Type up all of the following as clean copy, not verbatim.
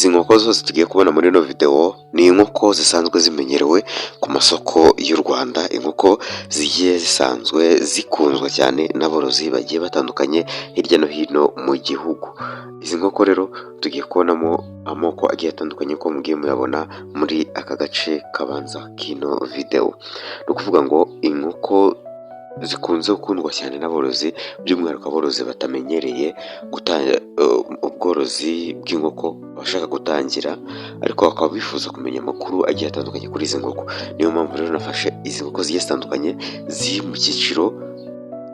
Izi nkoko zose tugiye kubona muri ino video ni inkoko zisanzwe zimenyerewe ku masoko y'u Rwanda, inkoko zigiye zisanzwe zikunzwe cyane n'aborozi bagiye batandukanye hirya no hino mu gihugu. Izi nkoko rero tugiye kubonamo amoko agiye atandukanye ko mugiye muyabona muri aka gace kabanza kino video. Ni ukuvuga ngo inkoko zikunze gukundwa cyane n'aborozi, by'umwihariko aborozi batamenyereye ubworozi bw'inkoko bashaka gutangira, ariko bakaba bifuza kumenya amakuru agiye atandukanye kuri izi nkoko. Niyo mpamvu rero nafashe izi nkoko zigiye zitandukanye ziri mu cyiciro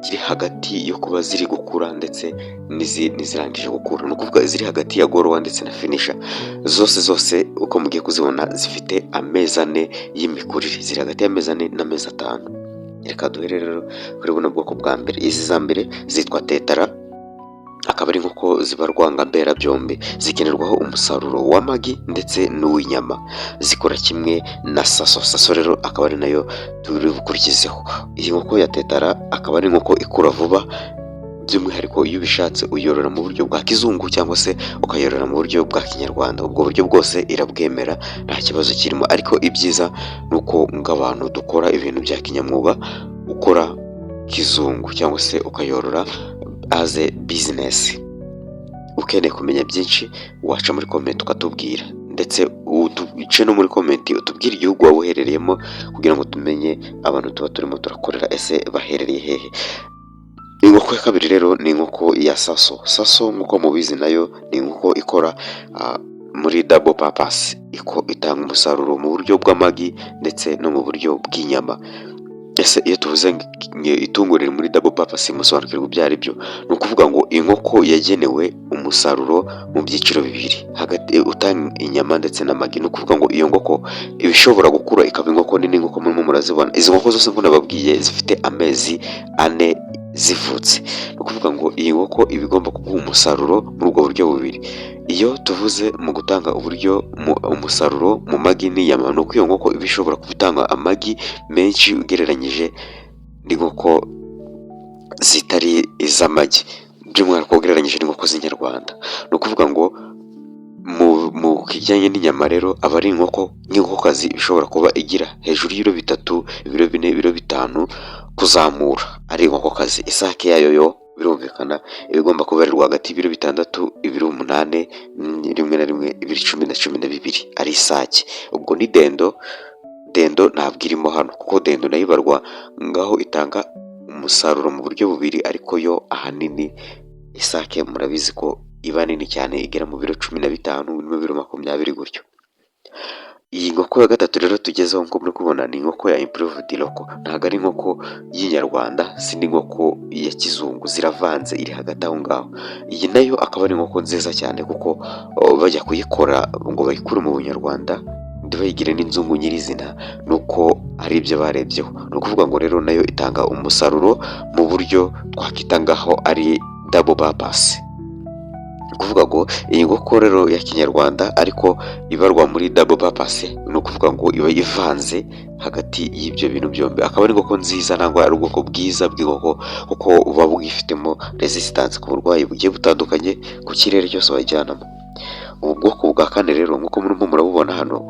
kiri hagati yo kuba ziri gukura ndetse n'izirangije gukura. Ni ukuvuga ziri hagati ya gorowa ndetse na finisha. Zose uko mugiye kuzibona zifite amezi 4 y'imikurire, ziri hagati y'amezi 4 n'amezi 5. Reka duhere rero kuri buno bwoko bwa mbere. Izi za mbere zitwa tetara, akaba ari inkoko zibarwa nka mberabyombi, zikenerwaho umusaruro w'amagi ndetse n'uw'inyama. Zikora kimwe na saso rero akaba ari nayo turi bukurikizeho. Iyi nkoko ya tetara akaba ari inkoko ikura vuba, by'umwihariko iyo ubishatse uyorora mu buryo bwa kizungu cyangwa se ukayorora mu buryo bwa kinyarwanda. Ubwo buryo bwose irabwemera, nta kibazo kirimo, ariko ibyiza ni uko ng'abantu dukora ibintu bya kinyamwuga, ukora kizungu cyangwa se ukayorora as a business. Ukeneye kumenya byinshi waca muri comment ukatubwira, ndetse uduce no muri comment utubwire igihugu waba uherereyemo kugira ngo tumenye abantu tuba turimo turakorera ese baherereye hehe. Inkoko ya kabiri rero ni inkoko ya saso nk'uko mubizi, nayo ni inkoko ikora muri double purpose, itanga umusaruro mu buryo bw'amagi ndetse no mu buryo bw'inyama. Ese iyo tuvuze itungo riri muri double purpose musobanukirwa ibyo ari byo. Ni ukuvuga ngo inkoko yagenewe umusaruro mu byiciro bibiri, hagati utanga inyama ndetse n'amagi. Ni ukuvuga ngo iyo nkoko iba ishobora gukura ikaba inkoko nini nk'uko murimo murazibona. Izi nkoko zose nk'uko nababwiye zifite amezi 4 zivutse. Ni ukuvuga ngo iyi nkoko iba igomba kuguha umusaruro muri ubwo buryo bubiri. Iyo tuvuze mu gutanga umusaruro mu magi n'inyama, ni uko iyo nkoko iba ishobora gutanga amagi menshi ugereranyije n'inkoko zitari iz'amagi, by'umwihariko ugereranyije n'inkoko z'inyarwanda. Ni ukuvuga ngo mu kijyanye n'inyama rero aba ari inkoko nk'inkokokazi ishobora kuba igira hejuru y'ibiro 3, ibiro 4, ibiro 5 kuzamura, ari inkokokazi. Isake yayo yo birumvikana iba igomba kubarirwa hagati y'ibiro 6, ibiro 8, rimwe na rimwe ibiro 10 na 12 ari isake. Ubwo ni dendo ntabwo irimo hano, kuko dendo nayo ibarwa ngaho itanga umusaruro mu buryo bubiri, ariko yo ahanini isake murabizi ko iba nini cyane, igera mu biro 15, mu biro 20 gutyo. Iyi nkoko ya gatatu rero tugezeho nko muri kubona ni inkoko ya improved local, ntabwo ari inkoko y'inyarwanda, si n'inkoko ya kizungu, ziravanze, iri hagati aho ngaho. Iyi nayo akaba ari inkoko nziza cyane, kuko bajya kuyikora ngo bayikure mu bunyarwanda bayigire n'inzungu nyirizina, nuko ari ibyo barebyeho. Ni ukuvuga ngo rero nayo itanga umusaruro mu buryo twakita ngaho ari double purpose. Kuvuga ngo iyi nkoko rero ya kinyarwanda ariko ibarwa muri double purpose, ni ukuvuga ngo iba ivanze hagati y'ibyo bintu byombi. Akaba ari inkoko nziza, ntabwo ari ubwoko bwiza bw'inkoko, kuko buba bwifitemo resistance ku burwayi bugiye butandukanye ku kirere cyose wajyanamo. Ubu bwoko bwa kane rero nk'uko murimo murabubona hano,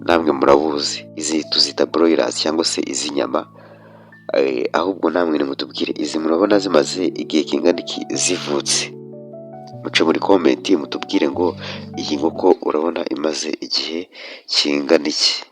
namwe murabuzi, izi tuzita broilers cyangwa se iz'inyama. Ahubwo namwe nimutubwire, izi murabona zimaze igihe kingana iki zivutse? Muce muri comment mutubwire ngo iyi nkoko urabona imaze igihe kingana iki.